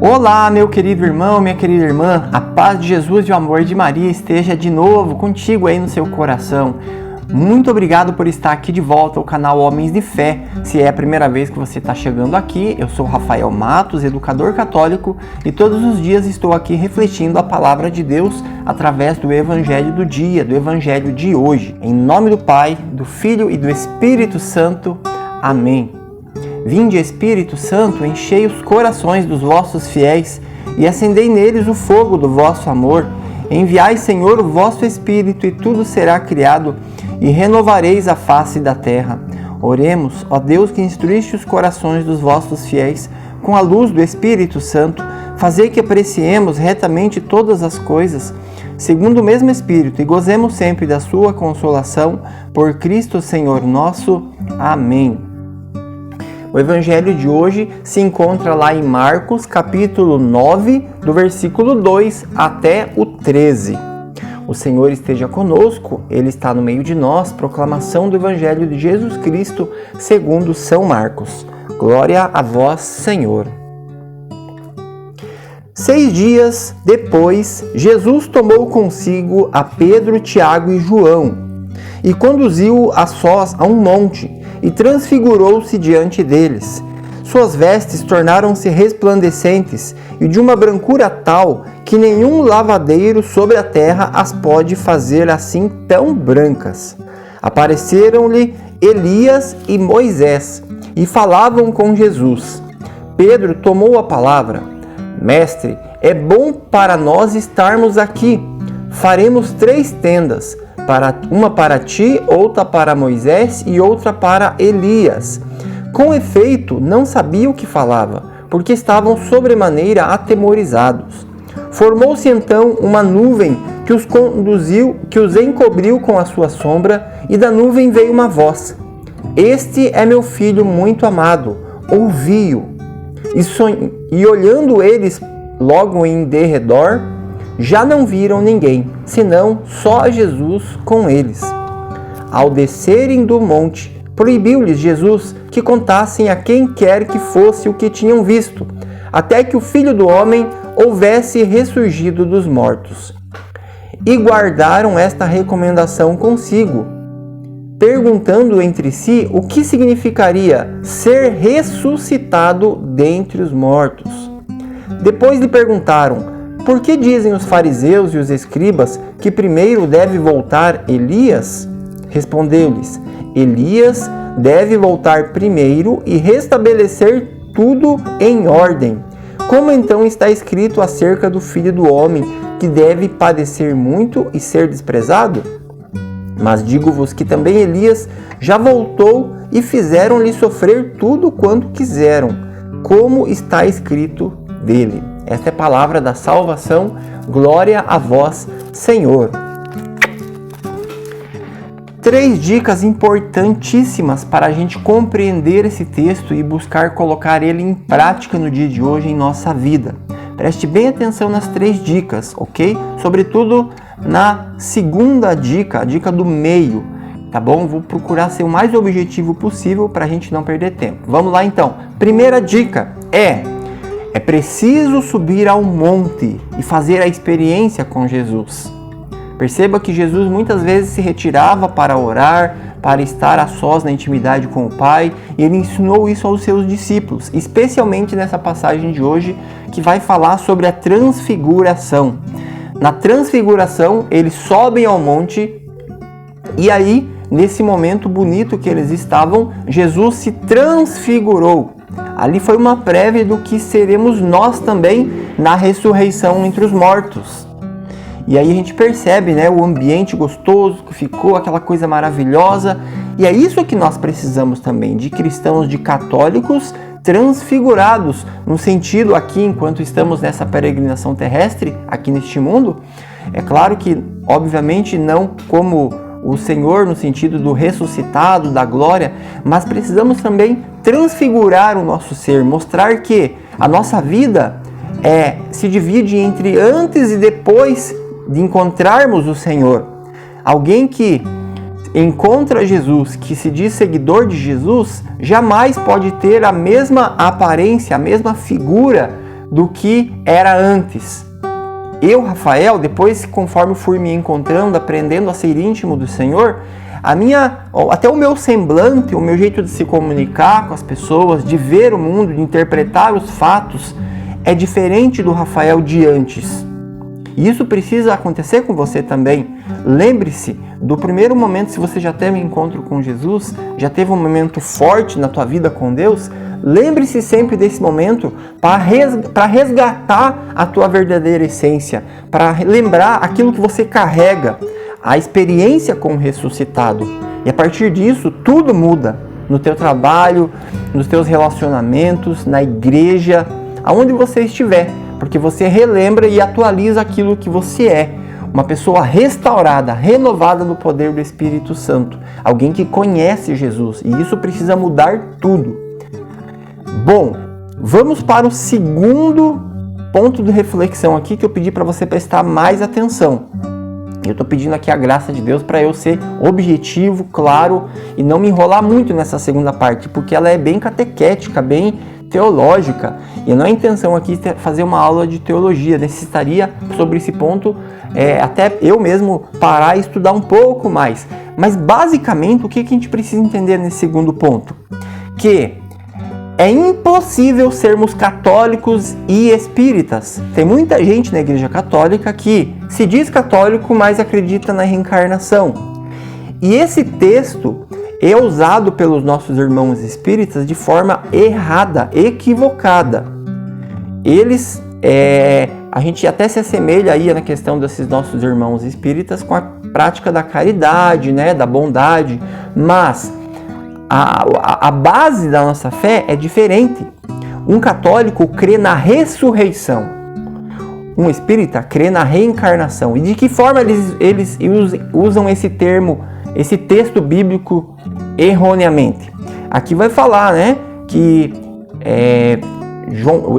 Olá, meu querido irmão, minha querida irmã, a paz de Jesus e o amor de Maria esteja de novo contigo aí no seu coração. Muito obrigado por estar aqui de volta ao canal Homens de Fé. Se é a primeira vez que você está chegando aqui, eu sou Rafael Matos, educador católico, e todos os dias estou aqui refletindo a palavra de Deus através do Evangelho do dia, do Evangelho de hoje. Em nome do Pai, do Filho e do Espírito Santo. Amém. Vinde, Espírito Santo, enchei os corações dos vossos fiéis e acendei neles o fogo do vosso amor. Enviai, Senhor, o vosso Espírito e tudo será criado e renovareis a face da terra. Oremos, ó Deus, que instruíste os corações dos vossos fiéis com a luz do Espírito Santo, fazei que apreciemos retamente todas as coisas, segundo o mesmo Espírito, e gozemos sempre da sua consolação, por Cristo Senhor nosso. Amém. O evangelho de hoje se encontra lá em Marcos, capítulo 9, do versículo 2 até o 13. O Senhor esteja conosco, Ele está no meio de nós. Proclamação do evangelho de Jesus Cristo segundo São Marcos. Glória a vós, Senhor. 6 dias depois, Jesus tomou consigo a Pedro, Tiago e João e conduziu-o a sós a um monte e transfigurou-se diante deles. Suas vestes tornaram-se resplandecentes e de uma brancura tal que nenhum lavadeiro sobre a terra as pode fazer assim tão brancas. Apareceram-lhe Elias e Moisés e falavam com Jesus. Pedro tomou a palavra. Mestre, é bom para nós estarmos aqui. Faremos 3 tendas, uma para ti, outra para Moisés e outra para Elias. Com efeito, não sabia o que falava, porque estavam sobremaneira atemorizados. Formou-se então uma nuvem que os conduziu, que os encobriu com a sua sombra, e da nuvem veio uma voz: Este é meu filho muito amado, ouvi-o. E olhando eles logo em derredor, já não viram ninguém, senão só Jesus com eles. Ao descerem do monte, proibiu-lhes Jesus que contassem a quem quer que fosse o que tinham visto, até que o Filho do Homem houvesse ressurgido dos mortos. E guardaram esta recomendação consigo, perguntando entre si o que significaria ser ressuscitado dentre os mortos. Depois lhe perguntaram: Por que dizem os fariseus e os escribas que primeiro deve voltar Elias? Respondeu-lhes: Elias deve voltar primeiro e restabelecer tudo em ordem. Como então está escrito acerca do Filho do Homem, que deve padecer muito e ser desprezado? Mas digo-vos que também Elias já voltou e fizeram-lhe sofrer tudo quanto quiseram, como está escrito dele. Esta é a palavra da salvação. Glória a vós, Senhor. 3 dicas importantíssimas para a gente compreender esse texto e buscar colocar ele em prática no dia de hoje em nossa vida. Preste bem atenção nas 3 dicas, ok? Sobretudo na segunda dica, a dica do meio, tá bom? Vou procurar ser o mais objetivo possível para a gente não perder tempo. Vamos lá então. Primeira dica é preciso subir ao monte e fazer a experiência com Jesus. Perceba que Jesus muitas vezes se retirava para orar, para estar a sós na intimidade com o Pai, e ele ensinou isso aos seus discípulos, especialmente nessa passagem de hoje que vai falar sobre a transfiguração. Na transfiguração, eles sobem ao monte e aí, nesse momento bonito que eles estavam, Jesus se transfigurou. Ali foi uma prévia do que seremos nós também na ressurreição entre os mortos. E aí a gente percebe, né, o ambiente gostoso que ficou, aquela coisa maravilhosa. E é isso que nós precisamos também, de cristãos, de católicos transfigurados, no sentido aqui, enquanto estamos nessa peregrinação terrestre, aqui neste mundo. É claro que, obviamente, não como o Senhor no sentido do ressuscitado, da glória, mas precisamos também transfigurar o nosso ser, mostrar que a nossa vida se divide entre antes e depois de encontrarmos o Senhor. Alguém que encontra Jesus, que se diz seguidor de Jesus, jamais pode ter a mesma aparência, a mesma figura do que era antes. Eu, Rafael, depois, conforme fui me encontrando, aprendendo a ser íntimo do Senhor, até o meu semblante, o meu jeito de se comunicar com as pessoas, de ver o mundo, de interpretar os fatos, é diferente do Rafael de antes. E isso precisa acontecer com você também. Lembre-se do primeiro momento, se você já teve um encontro com Jesus, já teve um momento forte na tua vida com Deus, lembre-se sempre desse momento para resgatar a tua verdadeira essência, para lembrar aquilo que você carrega, a experiência com o ressuscitado. E a partir disso, tudo muda no teu trabalho, nos teus relacionamentos, na igreja, aonde você estiver, porque você relembra e atualiza aquilo que você é. Uma pessoa restaurada, renovada no poder do Espírito Santo. Alguém que conhece Jesus. E isso precisa mudar tudo. Bom, vamos para o segundo ponto de reflexão aqui que eu pedi para você prestar mais atenção. Eu estou pedindo aqui a graça de Deus para eu ser objetivo, claro, e não me enrolar muito nessa segunda parte, porque ela é bem catequética, bem teológica. E não é a intenção aqui fazer uma aula de teologia. Necessitaria, sobre esse ponto, até eu mesmo parar e estudar um pouco mais. Mas, basicamente, o que a gente precisa entender nesse segundo ponto? Que é impossível sermos católicos e espíritas. Tem muita gente na Igreja Católica que se diz católico, mas acredita na reencarnação. E esse texto é usado pelos nossos irmãos espíritas de forma errada, equivocada. A gente até se assemelha aí na questão desses nossos irmãos espíritas com a prática da caridade, né, da bondade, mas a base da nossa fé é diferente. Um católico crê na ressurreição. Um espírita crê na reencarnação. E de que forma eles usam esse termo, esse texto bíblico erroneamente? Aqui vai falar, né, que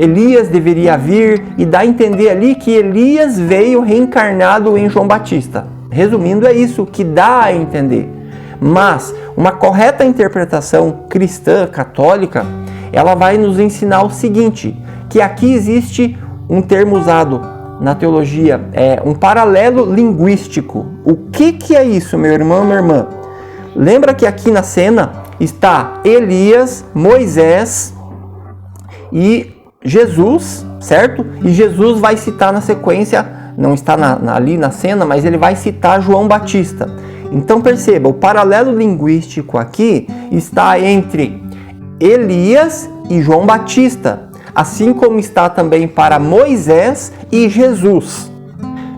Elias deveria vir, e dá a entender ali que Elias veio reencarnado em João Batista. Resumindo, é isso que dá a entender. Mas uma correta interpretação cristã, católica, ela vai nos ensinar o seguinte, que aqui existe um termo usado na teologia, um paralelo linguístico. O que é isso, meu irmão, minha irmã? Lembra que aqui na cena está Elias, Moisés e Jesus, certo? E Jesus vai citar na sequência, não está ali na cena, mas ele vai citar João Batista. Então perceba, o paralelo linguístico aqui está entre Elias e João Batista, assim como está também para Moisés e Jesus.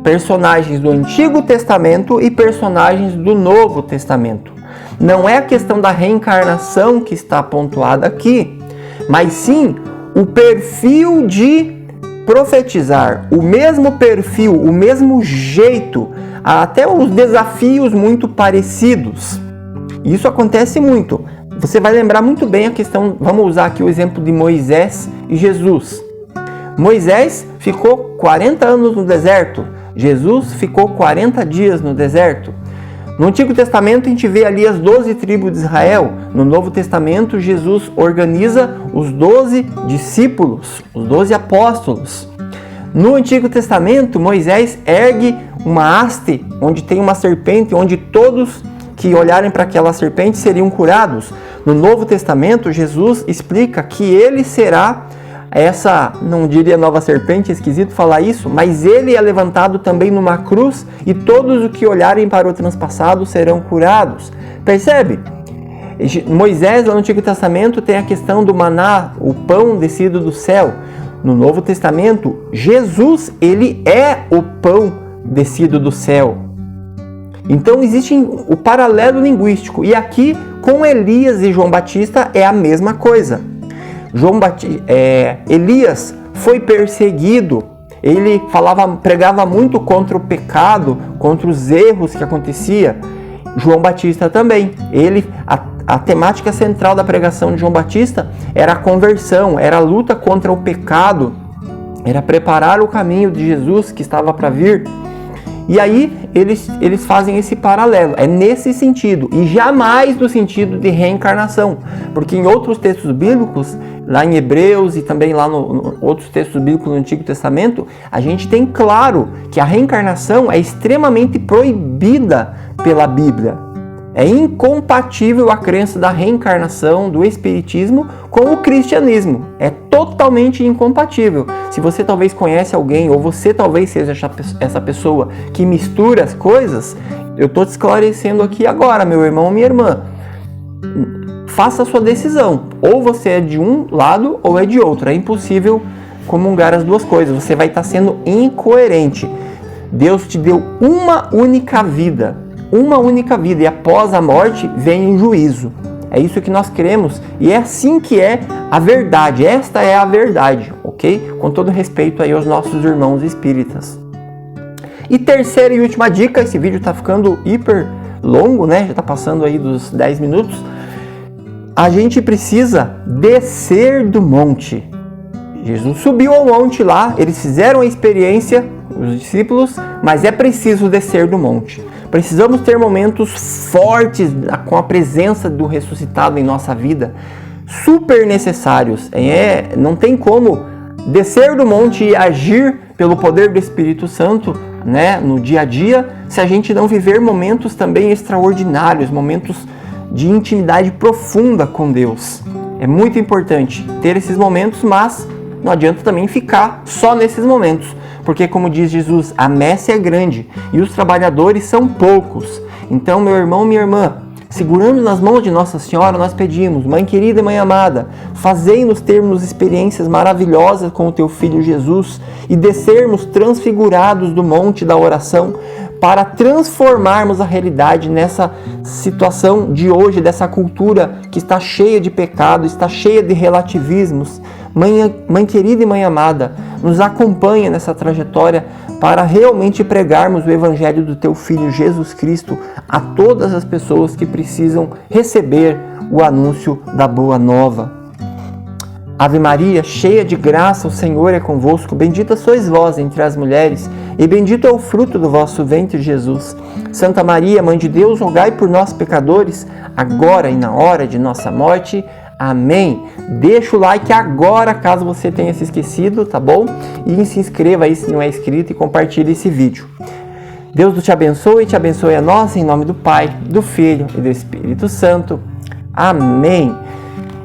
Personagens do Antigo Testamento e personagens do Novo Testamento. Não é a questão da reencarnação que está pontuada aqui, mas sim o perfil de profetizar, o mesmo perfil, o mesmo jeito, até os desafios muito parecidos. Isso acontece muito. Você vai lembrar muito bem a questão, vamos usar aqui o exemplo de Moisés e Jesus. Moisés ficou 40 anos no deserto, Jesus ficou 40 dias no deserto. No Antigo Testamento a gente vê ali as 12 tribos de Israel. No Novo Testamento Jesus organiza os 12 discípulos, os 12 apóstolos. No Antigo Testamento Moisés ergue uma haste onde tem uma serpente, onde todos que olharem para aquela serpente seriam curados. No Novo Testamento Jesus explica que ele será essa, não diria nova serpente, é esquisito falar isso, mas ele é levantado também numa cruz e todos os que olharem para o transpassado serão curados. Percebe? Moisés, lá no Antigo Testamento, tem a questão do maná, o pão descido do céu. No Novo Testamento, Jesus, ele é o pão descido do céu. Então existe o paralelo linguístico. E aqui, com Elias e João Batista, é a mesma coisa. Elias foi perseguido, ele pregava muito contra o pecado, contra os erros que acontecia. João Batista também. A temática central da pregação de João Batista era a conversão, era a luta contra o pecado, era preparar o caminho de Jesus que estava para vir. E aí eles fazem esse paralelo, é nesse sentido, e jamais no sentido de reencarnação, porque em outros textos bíblicos, lá em Hebreus e também lá no outros textos bíblicos do Antigo Testamento, a gente tem claro que a reencarnação é extremamente proibida pela Bíblia. É incompatível a crença da reencarnação, do espiritismo, com o cristianismo. É totalmente incompatível. Se você talvez conhece alguém, ou você talvez seja essa pessoa que mistura as coisas, eu estou te esclarecendo aqui agora, meu irmão ou minha irmã. Faça a sua decisão. Ou você é de um lado ou é de outro. É impossível comungar as duas coisas. Você vai estar sendo incoerente. Deus te deu uma única vida. Uma única vida, e após a morte vem o juízo. É isso que nós cremos, e é assim que é a verdade. Esta é a verdade, ok? Com todo respeito aí aos nossos irmãos espíritas. E terceira e última dica, esse vídeo tá ficando hiper longo, né? Já tá passando aí dos 10 minutos. A gente precisa descer do monte. Jesus subiu ao monte lá, eles fizeram a experiência, os discípulos, mas é preciso descer do monte. Precisamos ter momentos fortes com a presença do ressuscitado em nossa vida, super necessários. Não tem como descer do monte e agir pelo poder do Espírito Santo, né, no dia a dia, se a gente não viver momentos também extraordinários, momentos de intimidade profunda com Deus. É muito importante ter esses momentos, mas não adianta também ficar só nesses momentos, porque como diz Jesus, a messe é grande e os trabalhadores são poucos. Então, meu irmão, minha irmã, segurando nas mãos de Nossa Senhora, nós pedimos: Mãe querida e Mãe amada, fazei-nos termos experiências maravilhosas com o Teu Filho Jesus e descermos transfigurados do monte da oração para transformarmos a realidade nessa situação de hoje, dessa cultura que está cheia de pecado, está cheia de relativismos. Mãe querida e Mãe amada, nos acompanha nessa trajetória para realmente pregarmos o Evangelho do Teu Filho Jesus Cristo a todas as pessoas que precisam receber o anúncio da Boa Nova. Ave Maria, cheia de graça, o Senhor é convosco. Bendita sois vós entre as mulheres, e bendito é o fruto do vosso ventre, Jesus. Santa Maria, Mãe de Deus, rogai por nós, pecadores, agora e na hora de nossa morte. Amém. Deixa o like agora, caso você tenha se esquecido, tá bom? E se inscreva aí se não é inscrito e compartilhe esse vídeo. Deus te abençoe e te abençoe a nós, em nome do Pai, do Filho e do Espírito Santo. Amém.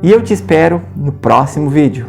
E eu te espero no próximo vídeo.